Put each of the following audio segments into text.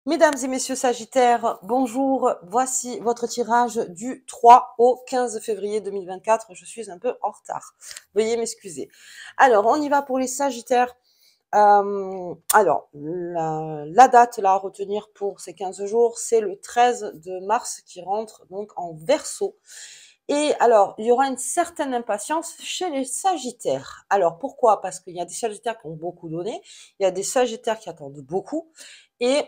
Mesdames et messieurs Sagittaires, bonjour. Voici votre tirage du 3 au 15 février 2024. Je suis un peu en retard. Veuillez m'excuser. Alors, on y va pour les Sagittaires. La date là à retenir pour ces 15 jours, c'est le 13 de mars qui rentre donc en Verseau. Et alors, il y aura une certaine impatience chez les Sagittaires. Alors, pourquoi? Parce qu'il y a des Sagittaires qui ont beaucoup donné, il y a des Sagittaires qui attendent beaucoup. Et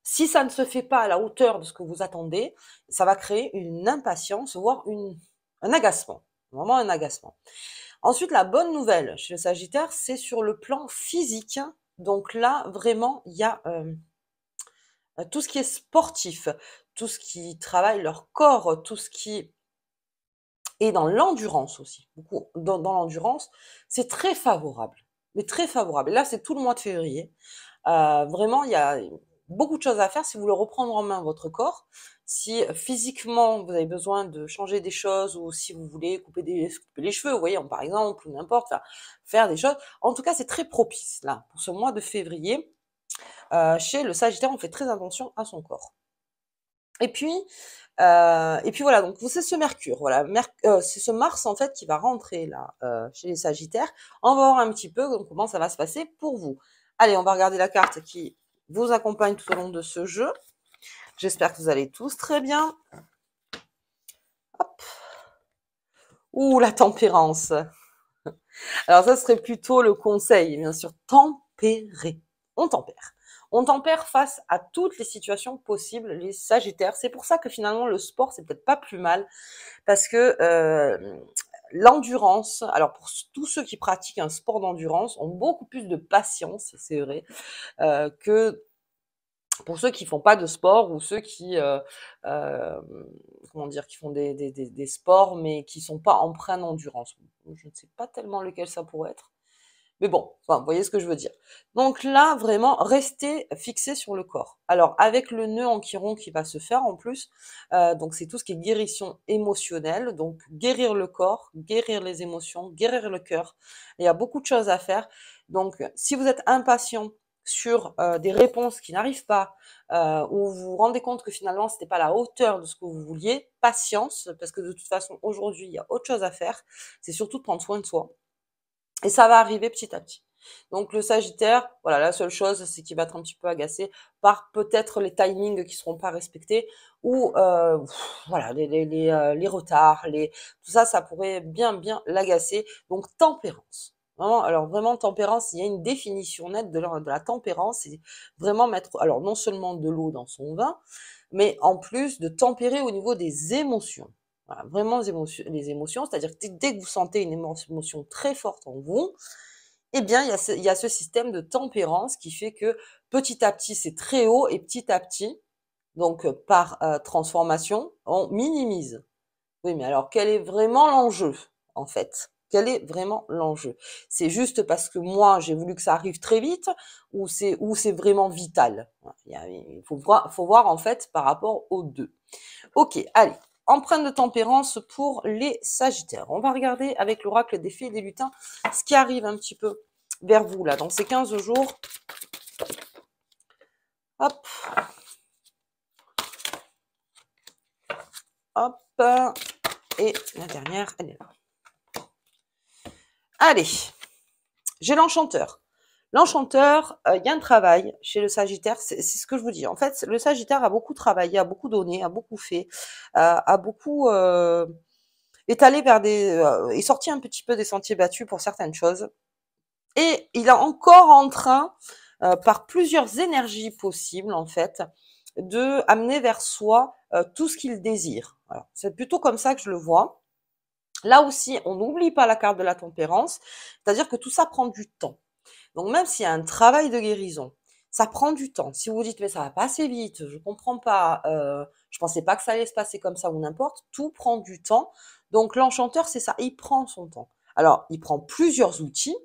si ça ne se fait pas à la hauteur de ce que vous attendez, ça va créer une impatience, voire un agacement. Vraiment un agacement. Ensuite, la bonne nouvelle chez le Sagittaire, c'est sur le plan physique. Donc là, vraiment, il y a tout ce qui est sportif, tout ce qui travaille leur corps, tout ce qui est dans l'endurance aussi. Beaucoup dans l'endurance, c'est très favorable. Mais très favorable. Et là, c'est tout le mois de février. Vraiment, il y a beaucoup de choses à faire si vous voulez reprendre en main votre corps. Si physiquement, vous avez besoin de changer des choses ou si vous voulez couper les cheveux, vous voyez, par exemple, ou n'importe, faire des choses. En tout cas, c'est très propice, là, pour ce mois de février. Chez le Sagittaire, on fait très attention à son corps. Et puis voilà, donc c'est ce Mercure, voilà, c'est ce Mars en fait qui va rentrer là chez les Sagittaires. On va voir un petit peu comment ça va se passer pour vous. Allez, on va regarder la carte qui vous accompagne tout au long de ce jeu. J'espère que vous allez tous très bien. Hop. Ouh, la tempérance. Alors ça serait plutôt le conseil, bien sûr, tempérer. On tempère. On tempère face à toutes les situations possibles, les Sagittaires. C'est pour ça que finalement le sport, c'est peut-être pas plus mal, parce que l'endurance, alors pour tous ceux qui pratiquent un sport d'endurance, ont beaucoup plus de patience, c'est vrai, que pour ceux qui font pas de sport ou ceux qui, comment dire, qui font des sports mais qui sont pas empreints d'endurance. Je ne sais pas tellement lequel ça pourrait être. Mais bon, enfin, vous voyez ce que je veux dire. Donc là, vraiment, restez fixé sur le corps. Alors, avec le nœud en chiron qui va se faire en plus, donc c'est tout ce qui est guérison émotionnelle, donc guérir le corps, guérir les émotions, guérir le cœur. Il y a beaucoup de choses à faire. Donc, si vous êtes impatient sur des réponses qui n'arrivent pas, ou vous vous rendez compte que finalement c'était pas à la hauteur de ce que vous vouliez, patience, parce que de toute façon aujourd'hui il y a autre chose à faire. C'est surtout de prendre soin de soi. Et ça va arriver petit à petit. Donc le Sagittaire, voilà, la seule chose, c'est qu'il va être un petit peu agacé par peut-être les timings qui seront pas respectés ou voilà les retards, tout ça, ça pourrait bien l'agacer. Donc tempérance. Vraiment, alors vraiment tempérance, il y a une définition nette de la tempérance, c'est vraiment mettre, alors non seulement de l'eau dans son vin, mais en plus de tempérer au niveau des émotions. Voilà, vraiment les émotions, c'est-à-dire que dès que vous sentez une émotion très forte en vous, eh bien, il y a ce système de tempérance qui fait que petit à petit, c'est très haut et petit à petit, donc par transformation, on minimise. Oui, mais alors quel est vraiment l'enjeu, en fait? Quel est vraiment l'enjeu? C'est juste parce que moi, j'ai voulu que ça arrive très vite ou c'est vraiment vital? Il faut voir en fait par rapport aux deux. Ok, allez. Empreinte de tempérance pour les Sagittaires. On va regarder avec l'oracle des fées et des lutins ce qui arrive un petit peu vers vous là dans ces 15 jours. Hop. Hop. Et la dernière, elle est là. Allez, j'ai l'enchanteur. L'enchanteur, il y a un travail chez le Sagittaire, c'est ce que je vous dis. En fait, le Sagittaire a beaucoup travaillé, a beaucoup donné, a beaucoup fait, a beaucoup est allé vers est sorti un petit peu des sentiers battus pour certaines choses. Et il est encore en train, par plusieurs énergies possibles, en fait, de amener vers soi tout ce qu'il désire. Alors, c'est plutôt comme ça que je le vois. Là aussi, on n'oublie pas la carte de la tempérance, c'est-à-dire que tout ça prend du temps. Donc même s'il y a un travail de guérison, ça prend du temps. Si vous vous dites mais ça va pas assez vite, je comprends pas, je pensais pas que ça allait se passer comme ça ou n'importe, tout prend du temps. Donc l'enchanteur, c'est ça, il prend son temps. Alors, il prend plusieurs outils,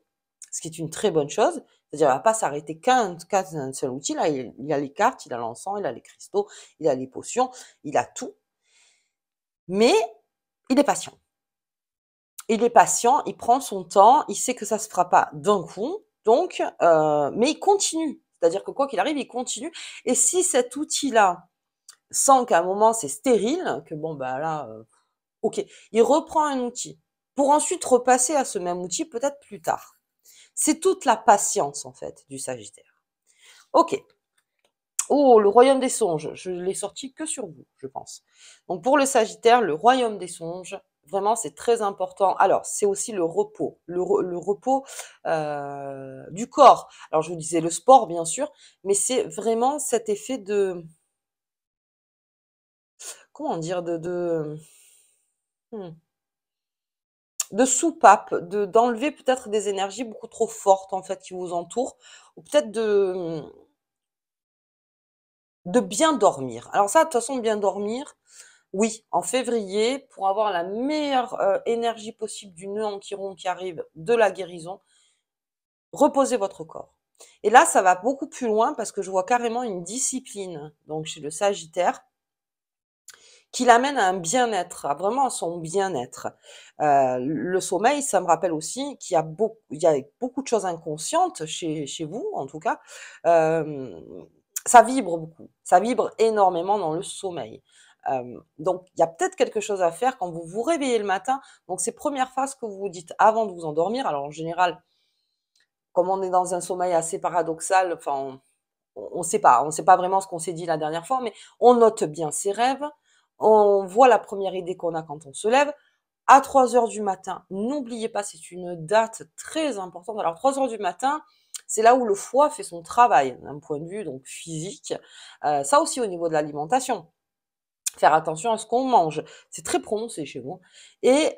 ce qui est une très bonne chose. C'est-à-dire, il va pas s'arrêter qu'à un seul outil. Là, il a les cartes, il a l'encens, il a les cristaux, il a les potions, il a tout. Mais il est patient. Il est patient, il prend son temps, il sait que ça se fera pas d'un coup, donc, mais il continue. C'est-à-dire que quoi qu'il arrive, il continue. Et si cet outil-là sent qu'à un moment c'est stérile, que bon, bah là, ok, il reprend un outil pour ensuite repasser à ce même outil peut-être plus tard. C'est toute la patience, en fait, du Sagittaire. Ok. Oh, le royaume des songes. Je l'ai sorti que sur vous, je pense. Donc, pour le Sagittaire, le royaume des songes, vraiment, c'est très important. Alors, c'est aussi le repos. Le repos du corps. Alors, je vous disais le sport, bien sûr, mais c'est vraiment cet effet de... Comment dire hmm, de soupape, d'enlever peut-être des énergies beaucoup trop fortes, en fait, qui vous entourent, ou peut-être de bien dormir. Alors ça, de toute façon, bien dormir, oui, en février, pour avoir la meilleure énergie possible du nœud en chiron qui arrive, de la guérison, reposez votre corps. Et là, ça va beaucoup plus loin parce que je vois carrément une discipline, donc chez le Sagittaire, qui l'amène à un bien-être, à vraiment à son bien-être. Le sommeil, ça me rappelle aussi il y a beaucoup de choses inconscientes chez vous, en tout cas. Euh, Ça vibre beaucoup, ça vibre énormément dans le sommeil. Donc, il y a peut-être quelque chose à faire quand vous vous réveillez le matin. Donc, ces premières phrases que vous vous dites avant de vous endormir. Alors, en général, comme on est dans un sommeil assez paradoxal, enfin, on sait pas vraiment ce qu'on s'est dit la dernière fois, mais on note bien ses rêves. On voit la première idée qu'on a quand on se lève. À 3 heures du matin, n'oubliez pas, c'est une date très importante. Alors, 3 heures du matin, c'est là où le foie fait son travail, d'un point de vue donc physique. Ça aussi au niveau de l'alimentation. Faire attention à ce qu'on mange. C'est très prononcé chez moi. Et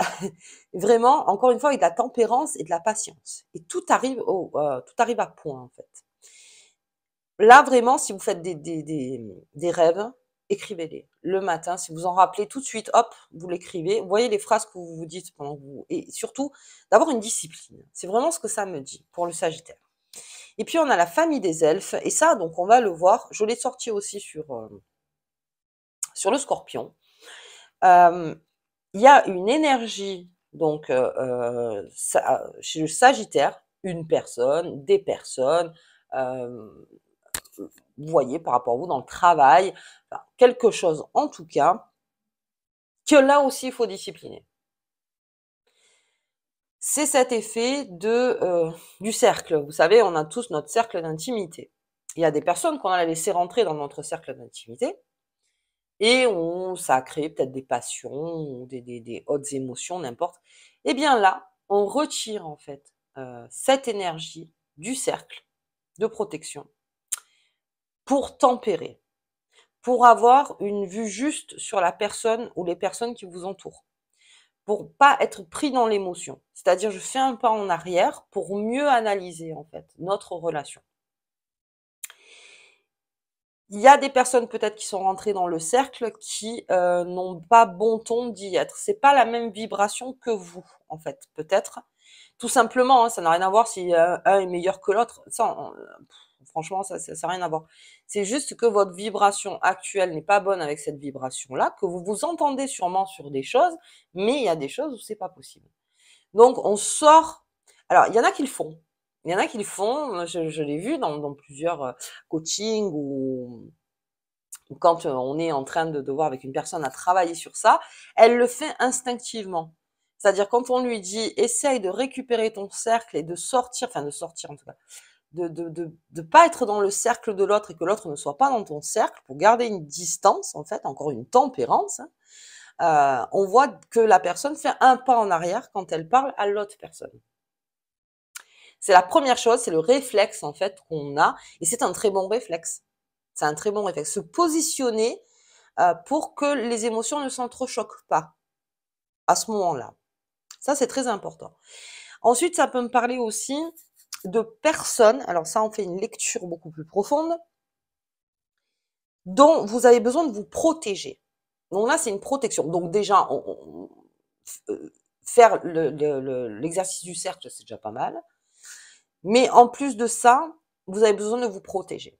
vraiment, encore une fois, avec de la tempérance et de la patience. Et tout arrive à point, en fait. Là, vraiment, si vous faites des rêves, écrivez-les. Le matin, si vous en rappelez tout de suite, hop, vous l'écrivez. Vous voyez les phrases que vous vous dites pendant que vous... Et surtout, d'avoir une discipline. C'est vraiment ce que ça me dit pour le Sagittaire. Et puis, on a la famille des elfes. Et ça, donc, on va le voir. Je l'ai sorti aussi sur le Scorpion. Il y a une énergie, donc, chez le Sagittaire, une personne, des personnes, vous voyez, par rapport à vous dans le travail, enfin, quelque chose en tout cas, que là aussi il faut discipliner. C'est cet effet du cercle. Vous savez, on a tous notre cercle d'intimité. Il y a des personnes qu'on a laissé rentrer dans notre cercle d'intimité et ça a créé peut-être des passions, ou des hautes émotions, n'importe. Eh bien là, on retire en fait cette énergie du cercle de protection pour tempérer, pour avoir une vue juste sur la personne ou les personnes qui vous entourent, pour pas être pris dans l'émotion. C'est-à-dire, je fais un pas en arrière pour mieux analyser en fait notre relation. Il y a des personnes peut-être qui sont rentrées dans le cercle qui n'ont pas bon ton d'y être. C'est pas la même vibration que vous, en fait, peut-être. Tout simplement, hein, ça n'a rien à voir si un est meilleur que l'autre. Ça, franchement, ça n'a rien à voir. C'est juste que votre vibration actuelle n'est pas bonne avec cette vibration-là, que vous vous entendez sûrement sur des choses, mais il y a des choses où c'est pas possible. Donc, on sort. Alors, il y en a qui le font. Il y en a qui le font. Je l'ai vu dans plusieurs coachings ou quand on est en train de voir avec une personne à travailler sur ça, elle le fait instinctivement. C'est-à-dire quand on lui dit essaye de récupérer ton cercle et de sortir, enfin de sortir en tout cas, de pas être dans le cercle de l'autre et que l'autre ne soit pas dans ton cercle pour garder une distance en fait, encore une tempérance. On voit que la personne fait un pas en arrière quand elle parle à l'autre personne. C'est la première chose, c'est le réflexe en fait qu'on a et c'est un très bon réflexe. C'est un très bon réflexe. Se positionner pour que les émotions ne s'entrechoquent pas à ce moment-là. Ça, c'est très important. Ensuite, ça peut me parler aussi de personnes, alors ça, on fait une lecture beaucoup plus profonde, dont vous avez besoin de vous protéger. Donc là, c'est une protection. Donc déjà, faire l'exercice du cercle, c'est déjà pas mal. Mais en plus de ça, vous avez besoin de vous protéger.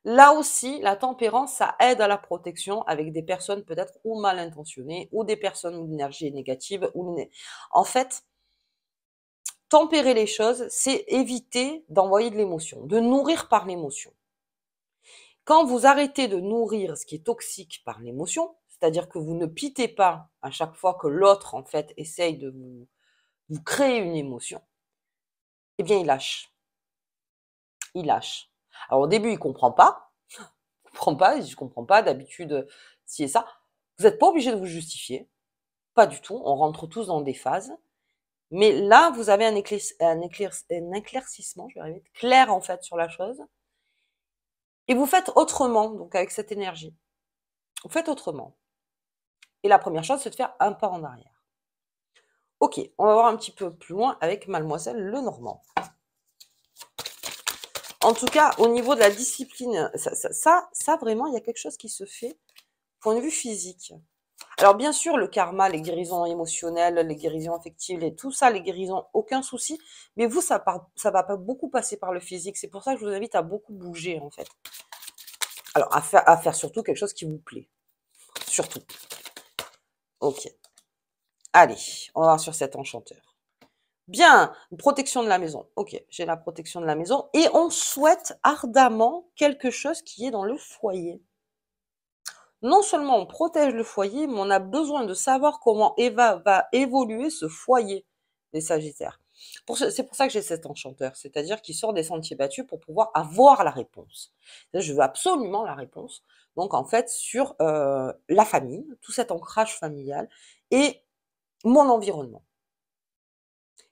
Là aussi, la tempérance, ça aide à la protection avec des personnes peut-être ou mal intentionnées ou des personnes où l'énergie est négative. En fait, tempérer les choses, c'est éviter d'envoyer de l'émotion, de nourrir par l'émotion. Quand vous arrêtez de nourrir ce qui est toxique par l'émotion, c'est-à-dire que vous ne pitez pas à chaque fois que l'autre, en fait, essaye de vous créer une émotion, eh bien, il lâche. Il lâche. Alors, au début, il comprend pas. Il dit, je comprends pas, d'habitude, ci et ça. Vous n'êtes pas obligé de vous justifier. Pas du tout. On rentre tous dans des phases. Mais là, vous avez un éclaircissement, je vais arriver, clair, en fait, sur la chose. Et vous faites autrement, donc avec cette énergie. Vous faites autrement. Et la première chose, c'est de faire un pas en arrière. Ok, on va voir un petit peu plus loin avec Mademoiselle Lenormand. En tout cas, au niveau de la discipline, ça vraiment, il y a quelque chose qui se fait, point de vue physique. Alors bien sûr, le karma, les guérisons émotionnelles, les guérisons affectives, et tout ça, les guérisons, aucun souci. Mais vous, ça va pas beaucoup passer par le physique. C'est pour ça que je vous invite à beaucoup bouger, en fait. Alors, à faire surtout quelque chose qui vous plaît. Surtout. Ok. Allez, on va voir sur cet enchanteur. Bien, une protection de la maison. Ok, j'ai la protection de la maison. Et on souhaite ardemment quelque chose qui est dans le foyer. Non seulement on protège le foyer, mais on a besoin de savoir comment va évoluer ce foyer des Sagittaires. C'est pour ça que j'ai cet enchanteur, c'est-à-dire qu'il sort des sentiers battus pour pouvoir avoir la réponse. Je veux absolument la réponse. Donc en fait, sur la famille, tout cet ancrage familial et mon environnement.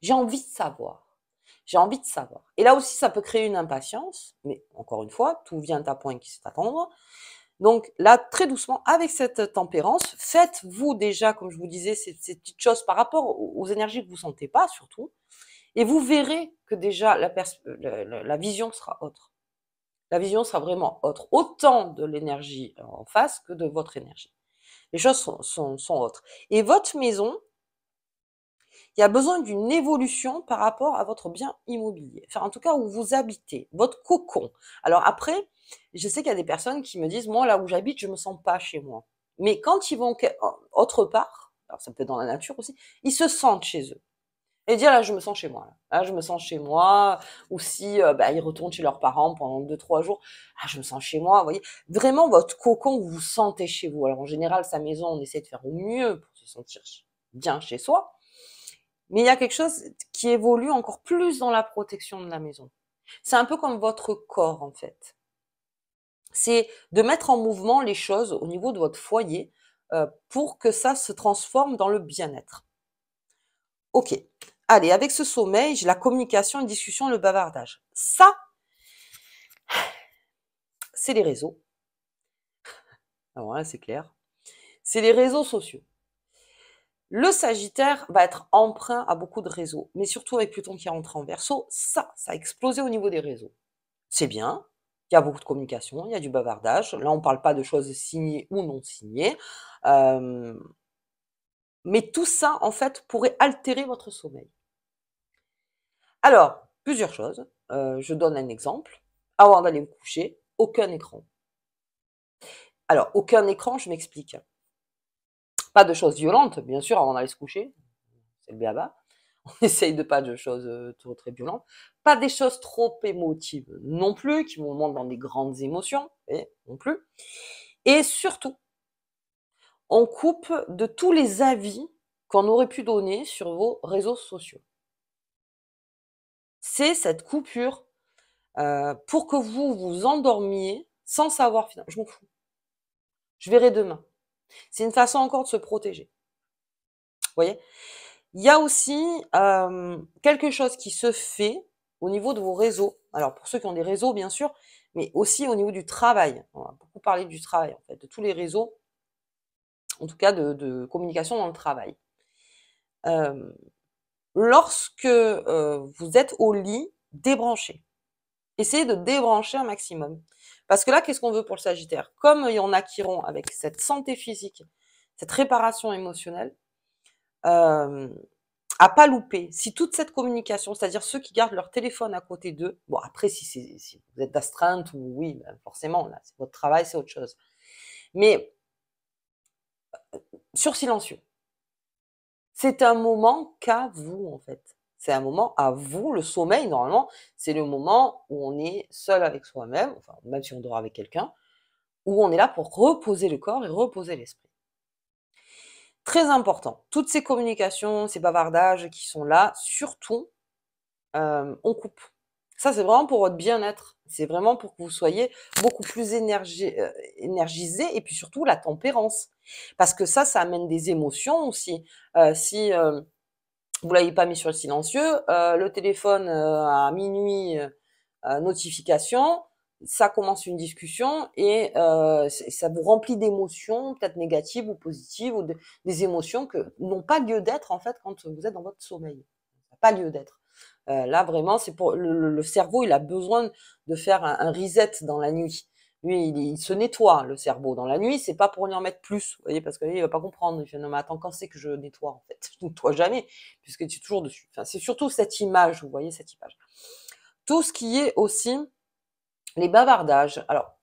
J'ai envie de savoir. J'ai envie de savoir. Et là aussi, ça peut créer une impatience, mais encore une fois, tout vient à point qui sait attendre. Donc là, très doucement, avec cette tempérance, faites-vous déjà, comme je vous disais, ces petites choses par rapport aux énergies que vous sentez pas, surtout, et vous verrez que déjà la vision sera autre. La vision sera vraiment autre, autant de l'énergie en face que de votre énergie. Les choses sont autres. Et votre maison, il y a besoin d'une évolution par rapport à votre bien immobilier. Enfin, en tout cas, où vous habitez, votre cocon. Alors après, je sais qu'il y a des personnes qui me disent, moi, là où j'habite, je me sens pas chez moi. Mais quand ils vont autre part, alors ça peut être dans la nature aussi, ils se sentent chez eux. Et dire, là, je me sens chez moi. Là, je me sens chez moi. Ou si ils retournent chez leurs parents pendant 2-3 jours, ah, je me sens chez moi. Vous voyez, vraiment votre cocon, vous vous sentez chez vous. Alors en général, sa maison, on essaie de faire au mieux pour se sentir bien chez soi. Mais il y a quelque chose qui évolue encore plus dans la protection de la maison. C'est un peu comme votre corps, en fait. C'est de mettre en mouvement les choses au niveau de votre foyer pour que ça se transforme dans le bien-être. Ok. Allez, avec ce sommeil, j'ai la communication, une discussion, le bavardage. Ça, c'est les réseaux. Alors là, c'est clair. C'est les réseaux sociaux. Le Sagittaire va être emprunt à beaucoup de réseaux, mais surtout avec Pluton qui rentre en Verseau, ça a explosé au niveau des réseaux. C'est bien, il y a beaucoup de communication, il y a du bavardage. Là, on ne parle pas de choses signées ou non signées. Mais tout ça, en fait, pourrait altérer votre sommeil. Alors, plusieurs choses. Je donne un exemple. Avant d'aller vous coucher, aucun écran. Alors, aucun écran, je m'explique. Pas de choses violentes, bien sûr, avant d'aller se coucher. C'est le béaba. On essaye de pas de choses trop très violentes. Pas des choses trop émotives non plus, qui vont monter dans des grandes émotions, non plus. Et surtout, on coupe de tous les avis qu'on aurait pu donner sur vos réseaux sociaux. C'est cette coupure pour que vous vous endormiez sans savoir finalement. Je m'en fous. Je verrai demain. C'est une façon encore de se protéger. Vous voyez? Il y a aussi quelque chose qui se fait au niveau de vos réseaux. Alors pour ceux qui ont des réseaux, bien sûr, mais aussi au niveau du travail. On va beaucoup parler du travail, en fait, de tous les réseaux, en tout cas de communication dans le travail. Lorsque vous êtes au lit, débranchez. Essayez de débrancher un maximum. Parce que là, qu'est-ce qu'on veut pour le Sagittaire? Comme il y en a qui iront avec cette santé physique, cette réparation émotionnelle, à pas louper. Si toute cette communication, c'est-à-dire ceux qui gardent leur téléphone à côté d'eux, bon après si vous êtes d'astreinte ou oui, ben forcément, là, c'est votre travail, c'est autre chose. Mais sur silencieux. C'est un moment qu'à vous, en fait. C'est un moment à vous, le sommeil, normalement, c'est le moment où on est seul avec soi-même, enfin, même si on dort avec quelqu'un, où on est là pour reposer le corps et reposer l'esprit. Très important, toutes ces communications, ces bavardages qui sont là, surtout, on coupe. Ça, c'est vraiment pour votre bien-être. C'est vraiment pour que vous soyez beaucoup plus énergisé et puis surtout la tempérance. Parce que ça amène des émotions aussi. Si vous l'avez pas mis sur le silencieux, le téléphone à minuit, notification, ça commence une discussion et ça vous remplit d'émotions, peut-être négatives ou positives, ou des émotions que n'ont pas lieu d'être en fait quand vous êtes dans votre sommeil. Ça n'a pas lieu d'être. Là vraiment, c'est pour le cerveau, il a besoin de faire un reset dans la nuit. Lui, il se nettoie le cerveau dans la nuit, c'est pas pour lui en mettre plus, vous voyez, parce que lui, il va pas comprendre. Il fait non mais attends, quand c'est que je nettoie en fait? Je nettoie jamais, puisque tu es toujours dessus. Enfin, c'est surtout cette image, vous voyez cette image. Tout ce qui est aussi les bavardages. Alors,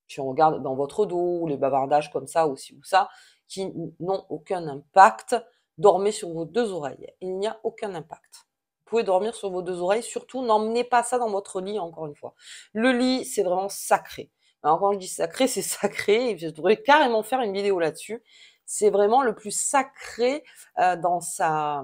si on regarde dans votre dos, les bavardages comme ça, aussi ou ça, qui n'ont aucun impact, dormez sur vos deux oreilles. Il n'y a aucun impact. Vous pouvez dormir sur vos deux oreilles, surtout n'emmenez pas ça dans votre lit, encore une fois. Le lit, c'est vraiment sacré. Alors quand je dis sacré, c'est sacré, et je devrais carrément faire une vidéo là-dessus. C'est vraiment le plus sacré dans sa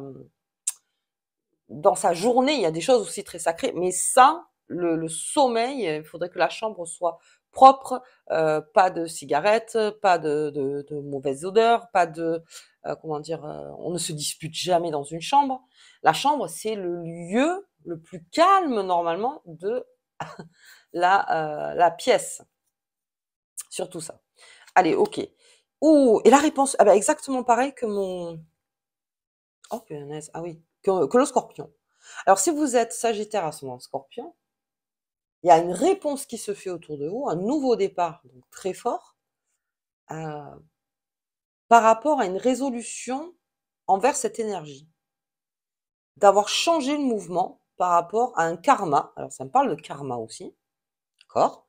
journée. Il y a des choses aussi très sacrées, mais ça, le sommeil, il faudrait que la chambre soit propre, pas de cigarettes, pas de mauvaises odeurs, pas de, comment dire, on ne se dispute jamais dans une chambre. La chambre, c'est le lieu le plus calme normalement de la pièce. Surtout ça. Allez, ok. Ouh, et la réponse, ah bah exactement pareil que mon... Oh, punaise, ah oui, que le scorpion. Alors, si vous êtes Sagittaire ascendant Scorpion, il y a une réponse qui se fait autour de vous, un nouveau départ, donc très fort, par rapport à une résolution envers cette énergie. D'avoir changé le mouvement par rapport à un karma. Alors, ça me parle de karma aussi, d'accord?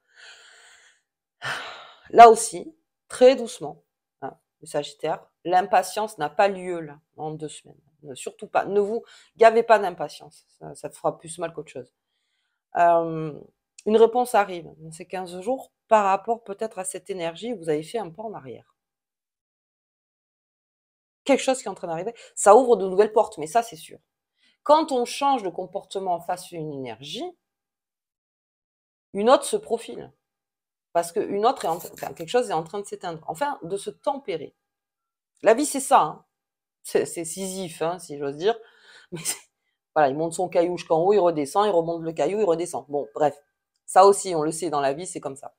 Là aussi, très doucement, hein, le Sagittaire, l'impatience n'a pas lieu là, en 2 semaines. Surtout pas, ne vous gavez pas d'impatience, ça te fera plus mal qu'autre chose. Une réponse arrive dans ces 15 jours par rapport peut-être à cette énergie où vous avez fait un pas en arrière. Quelque chose qui est en train d'arriver, ça ouvre de nouvelles portes, mais ça c'est sûr. Quand on change de comportement face à une énergie, une autre se profile. Parce qu'une autre quelque chose est en train de s'éteindre, enfin de se tempérer. La vie c'est ça, hein. C'est Sisyphe, hein, si j'ose dire. Mais voilà, il monte son caillou jusqu'en haut, il redescend, il remonte le caillou, il redescend. Bon, bref, ça aussi, on le sait dans la vie, c'est comme ça.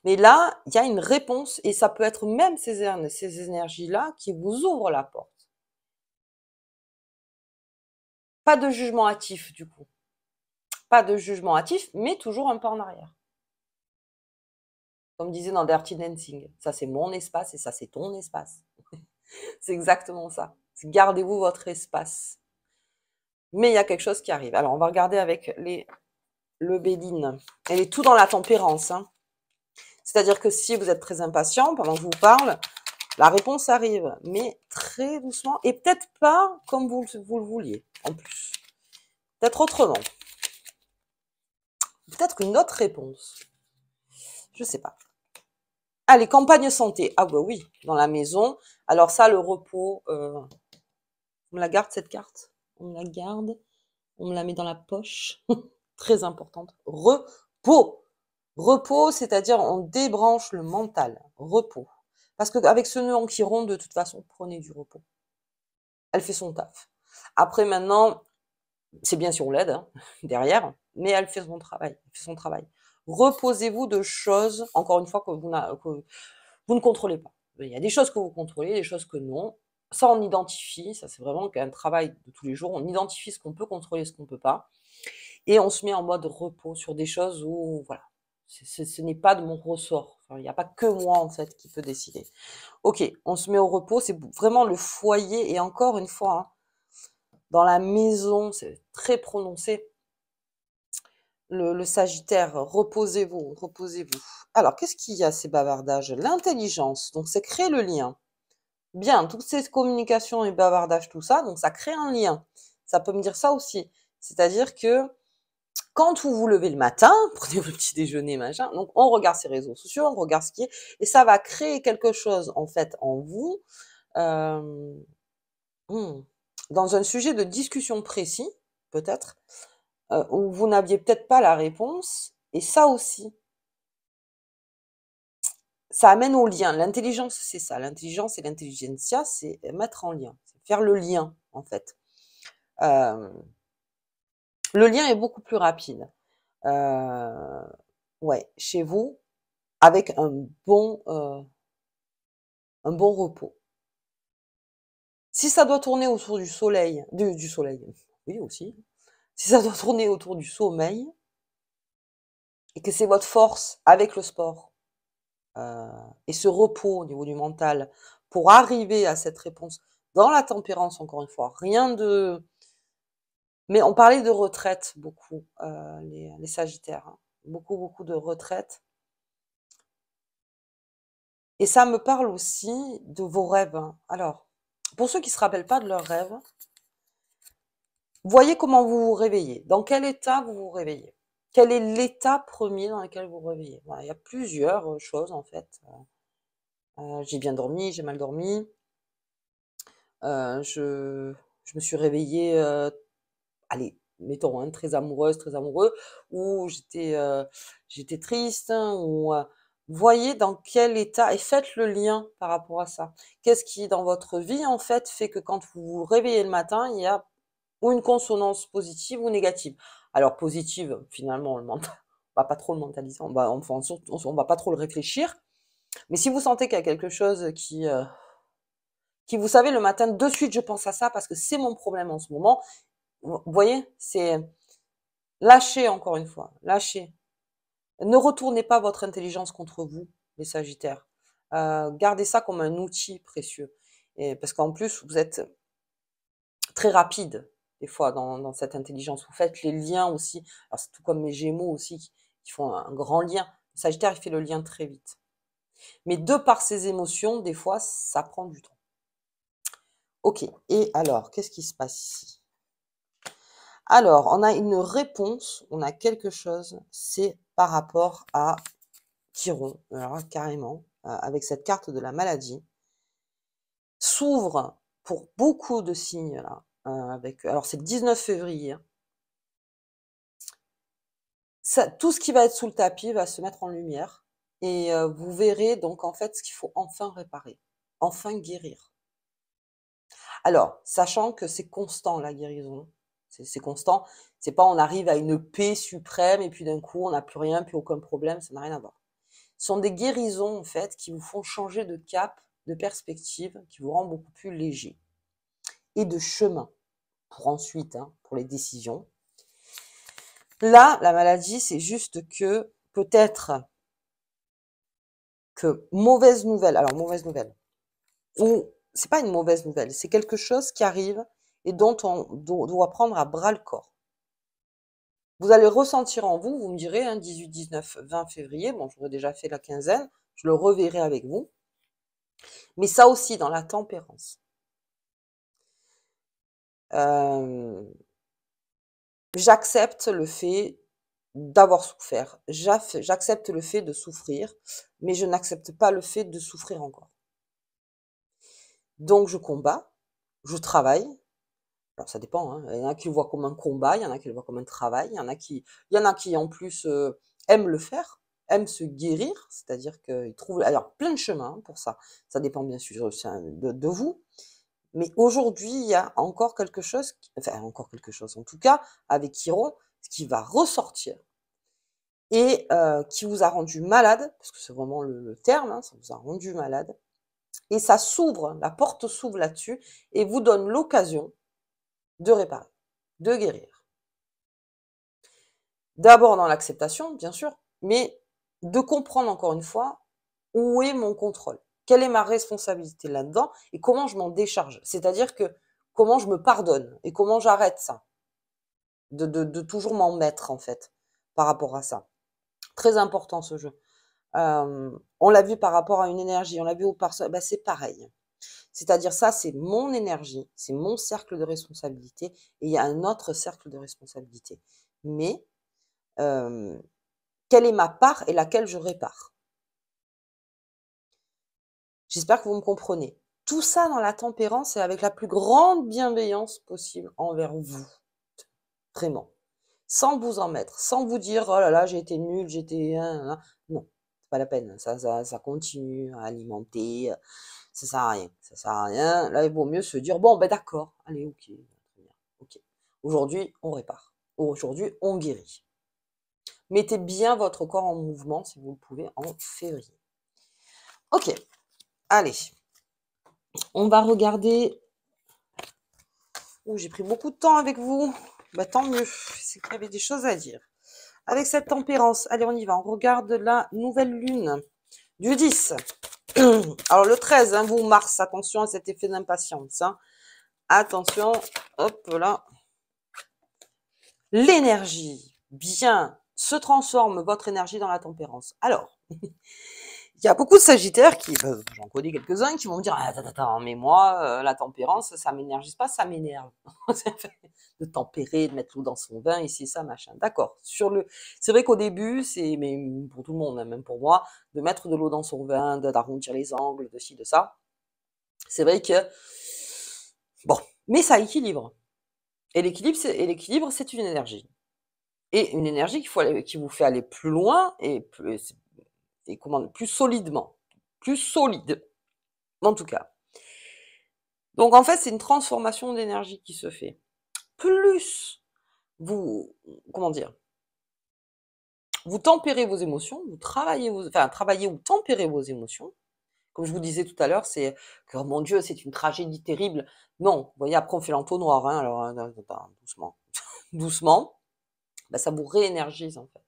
Mais là, il y a une réponse, et ça peut être même ces énergies-là qui vous ouvrent la porte. Pas de jugement hâtif, du coup. Pas de jugement hâtif, mais toujours un pas en arrière. Comme disait dans Dirty Dancing, ça c'est mon espace et ça c'est ton espace. C'est exactement ça. Gardez-vous votre espace. Mais il y a quelque chose qui arrive. Alors, on va regarder avec le Béline. Elle est tout dans la tempérance, hein. C'est-à-dire que si vous êtes très impatient, pendant que je vous parle, la réponse arrive, mais très doucement, et peut-être pas comme vous le vouliez, en plus. Peut-être autrement. Peut-être une autre réponse. Je sais pas. Allez, campagne santé. Ah bah oui, dans la maison. Alors ça, le repos, on me la garde cette carte. On me la garde. On me la met dans la poche. Très importante. Repos. Repos, c'est-à-dire on débranche le mental. Repos. Parce qu'avec ce nœud en chiron, de toute façon, prenez du repos. Elle fait son taf. Après, maintenant, c'est bien si on l'aide, hein, derrière, mais elle fait son travail. Elle fait son travail. Reposez-vous de choses, encore une fois, que vous ne contrôlez pas. Il y a des choses que vous contrôlez, des choses que non. Ça, on identifie. Ça, c'est vraiment un travail de tous les jours. On identifie ce qu'on peut contrôler, ce qu'on ne peut pas. Et on se met en mode repos sur des choses où, voilà, ce n'est pas de mon ressort. Enfin, il n'y a pas que moi, en fait, qui peut décider. Ok, on se met au repos. C'est vraiment le foyer. Et encore une fois, hein, dans la maison, c'est très prononcé. Le Sagittaire, reposez-vous, reposez-vous. Alors, qu'est-ce qu'il y a, ces bavardages? L'intelligence, donc c'est créer le lien. Bien, toutes ces communications et bavardages, tout ça, donc ça crée un lien. ça peut me dire ça aussi. C'est-à-dire que quand vous vous levez le matin, prenez votre petit déjeuner, machin, donc on regarde ses réseaux sociaux, on regarde ce qui est, et ça va créer quelque chose, en fait, en vous, euh, hmm, dans un sujet de discussion précis, peut-être, où vous n'aviez peut-être pas la réponse, et ça aussi, ça amène au lien. L'intelligence, c'est ça. L'intelligence et l'intelligentsia, c'est mettre en lien, c'est faire le lien, en fait. Euh, le lien est beaucoup plus rapide. Ouais, chez vous, avec un bon repos. Si ça doit tourner autour du soleil, du soleil, oui aussi. Si ça doit tourner autour du sommeil, et que c'est votre force avec le sport, et ce repos au niveau du mental, pour arriver à cette réponse dans la tempérance, encore une fois, rien de... Mais on parlait de retraite beaucoup, les sagittaires, hein. Beaucoup, beaucoup de retraite. Et ça me parle aussi de vos rêves, hein. Alors, pour ceux qui ne se rappellent pas de leurs rêves, voyez comment vous vous réveillez, dans quel état vous vous réveillez. Quel est l'état premier dans lequel vous vous réveillez? Voilà, il y a plusieurs choses en fait. J'ai bien dormi, j'ai mal dormi. Je me suis réveillée, allez, mettons, hein, très amoureuse, très amoureux, ou j'étais triste, hein, ou voyez dans quel état et faites le lien par rapport à ça. Qu'est-ce qui, dans votre vie, en fait, fait que quand vous vous réveillez le matin, il y a ou une consonance positive ou négative. Alors positive, finalement, on va pas trop le mentaliser, on va pas trop le réfléchir. Mais si vous sentez qu'il y a quelque chose qui vous savez, le matin, de suite, je pense à ça parce que c'est mon problème en ce moment. Vous voyez, c'est lâchez encore une fois, lâchez. Ne retournez pas votre intelligence contre vous, les Sagittaires. Gardez ça comme un outil précieux. Et parce qu'en plus, vous êtes très rapide, des fois, dans cette intelligence. Vous faites les liens aussi. Alors, c'est tout comme mes Gémeaux aussi, qui font un grand lien. Le Sagittaire, il fait le lien très vite. Mais de par ses émotions, des fois, ça prend du temps. Ok, et alors, qu'est-ce qui se passe ici? Alors, on a une réponse, on a quelque chose, c'est par rapport à Chiron, alors carrément, avec cette carte de la maladie, s'ouvre pour beaucoup de signes là, alors c'est le 19 février, hein. Tout ce qui va être sous le tapis va se mettre en lumière, et vous verrez donc en fait ce qu'il faut enfin réparer, enfin guérir. Alors, sachant que c'est constant la guérison, c'est constant, c'est pas on arrive à une paix suprême et puis d'un coup on n'a plus rien, plus aucun problème, ça n'a rien à voir. Ce sont des guérisons en fait qui vous font changer de cap, de perspective, qui vous rend beaucoup plus léger et de chemin pour ensuite, hein, pour les décisions. Là, la maladie, c'est juste que peut-être que mauvaise nouvelle, alors mauvaise nouvelle, ou c'est pas une mauvaise nouvelle, c'est quelque chose qui arrive et dont on doit prendre à bras le corps. Vous allez ressentir en vous, vous me direz, hein, 18, 19, 20 février, bon, j'aurais déjà fait la quinzaine, je le reverrai avec vous, mais ça aussi dans la tempérance. J'accepte le fait d'avoir souffert, j'accepte le fait de souffrir, mais je n'accepte pas le fait de souffrir encore. Donc je combats, je travaille. Alors ça dépend, hein. Il y en a qui le voient comme un combat, il y en a qui le voient comme un travail, il y en a qui en plus aiment le faire, aiment se guérir, c'est-à-dire qu'ils trouvent alors plein de chemins hein, pour ça. Ça dépend bien sûr de vous. Mais aujourd'hui, il y a encore quelque chose, enfin encore quelque chose, en tout cas, avec Chiron, ce qui va ressortir et qui vous a rendu malade, parce que c'est vraiment le terme, hein, ça vous a rendu malade, et ça s'ouvre, la porte s'ouvre là-dessus, et vous donne l'occasion de réparer, de guérir. D'abord dans l'acceptation, bien sûr, mais de comprendre encore une fois où est mon contrôle, quelle est ma responsabilité là-dedans et comment je m'en décharge. C'est-à-dire que comment je me pardonne et comment j'arrête ça, de toujours m'en mettre en fait par rapport à ça. Très important ce jeu. On l'a vu par rapport à une énergie, on l'a vu au parcelle, bah, c'est pareil. C'est-à-dire ça, c'est mon énergie, c'est mon cercle de responsabilité et il y a un autre cercle de responsabilité. Mais quelle est ma part et laquelle je répare? J'espère que vous me comprenez. Tout ça dans la tempérance et avec la plus grande bienveillance possible envers vous. Vraiment. Sans vous en mettre, sans vous dire: «Oh là là, j'ai été nulle, j'étais non, c'est pas la peine, ça continue à alimenter, ça sert à rien, ça sert à rien. Là, il vaut mieux se dire: «Bon, ben d'accord, allez, OK, très bien, OK. Aujourd'hui, on répare. Aujourd'hui, on guérit». Mettez bien votre corps en mouvement si vous le pouvez en février. OK, allez, on va regarder. Ouh, j'ai pris beaucoup de temps avec vous. Bah, tant mieux, c'est qu'il y avait des choses à dire. Avec cette tempérance, allez, on y va. On regarde la nouvelle lune du 10. Alors, le 13, hein, vous, Mars, attention à cet effet d'impatience. Hein. Attention, hop là. L'énergie, bien, se transforme votre énergie dans la tempérance. Alors, il y a beaucoup de Sagittaires qui, j'en connais quelques-uns, qui vont me dire: «Ah, attends, mais moi, la tempérance, ça m'énergise pas, ça m'énerve». De tempérer, de mettre l'eau dans son vin, ici, ça, machin. D'accord. C'est vrai qu'au début, c'est, mais pour tout le monde, hein, même pour moi, de mettre de l'eau dans son vin, d'arrondir les angles, de ci, de ça. C'est vrai que, bon, mais ça équilibre. Et l'équilibre, c'est une énergie. Et une énergie qui vous fait aller plus loin et comment, plus solidement. Plus solide, en tout cas. Donc, en fait, c'est une transformation d'énergie qui se fait. Plus vous, comment dire, vous tempérez vos émotions, vous travaillez travaillez ou tempérez vos émotions. Comme je vous disais tout à l'heure, c'est que, oh mon Dieu, c'est une tragédie terrible. Non, vous voyez, après on fait l'entonnoir, hein, alors doucement, doucement, bah, ça vous réénergise en fait,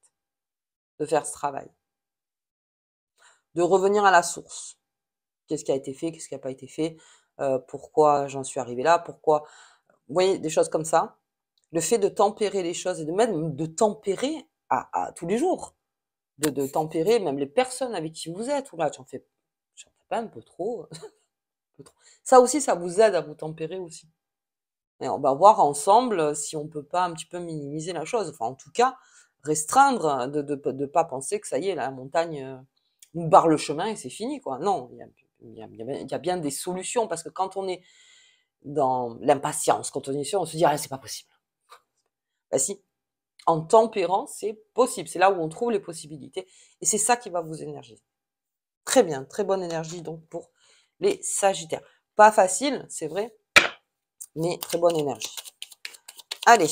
de faire ce travail, de revenir à la source. Qu'est-ce qui a été fait, qu'est-ce qui n'a pas été fait, pourquoi j'en suis arrivée là, pourquoi. Vous voyez, des choses comme ça. Le fait de tempérer les choses et de même de tempérer à tous les jours, de tempérer même les personnes avec qui vous êtes. Oula, j'en fais pas un peu trop, un peu trop. Ça aussi, ça vous aide à vous tempérer aussi. Et on va voir ensemble si on peut pas un petit peu minimiser la chose. Enfin, en tout cas, restreindre, de pas penser que ça y est, la montagne nous barre le chemin et c'est fini, quoi. Non, il y a bien des solutions parce que quand on est dans l'impatience, quand on est sûr, on se dit: «Ah, c'est pas possible». Bah si, en tempérant, c'est possible. C'est là où on trouve les possibilités et c'est ça qui va vous énergiser. Très bien, très bonne énergie donc pour les Sagittaires. Pas facile, c'est vrai, mais très bonne énergie. Allez,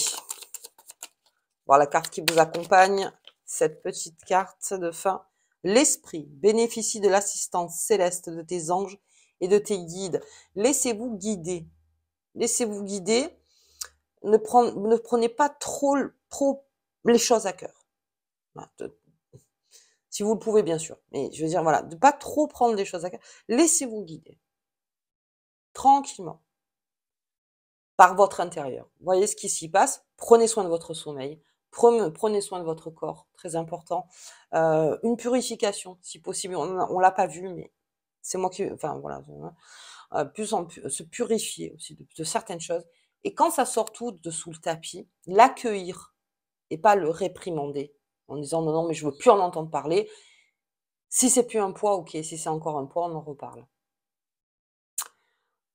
voir la carte qui vous accompagne, cette petite carte de fin. L'esprit bénéficie de l'assistance céleste de tes anges et de tes guides. Laissez-vous guider. Laissez-vous guider. Ne prenez pas trop les choses à cœur. Voilà, si vous le pouvez, bien sûr. Mais je veux dire, voilà, de pas trop prendre les choses à cœur. Laissez-vous guider. Tranquillement. Par votre intérieur. Voyez ce qui s'y passe. Prenez soin de votre sommeil. Prenez soin de votre corps. Très important. Une purification, si possible. On l'a pas vu, mais c'est moi qui, enfin, voilà. Se purifier aussi de certaines choses. Et quand ça sort tout de sous le tapis, l'accueillir et pas le réprimander en disant non, non, mais je veux plus en entendre parler. Si c'est plus un poids, ok. Si c'est encore un poids, on en reparle.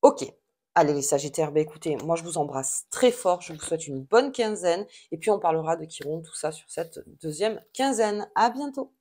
Ok. Allez les Sagittaires, bah écoutez, moi je vous embrasse très fort, je vous souhaite une bonne quinzaine et puis on parlera de Chiron, tout ça sur cette deuxième quinzaine. À bientôt.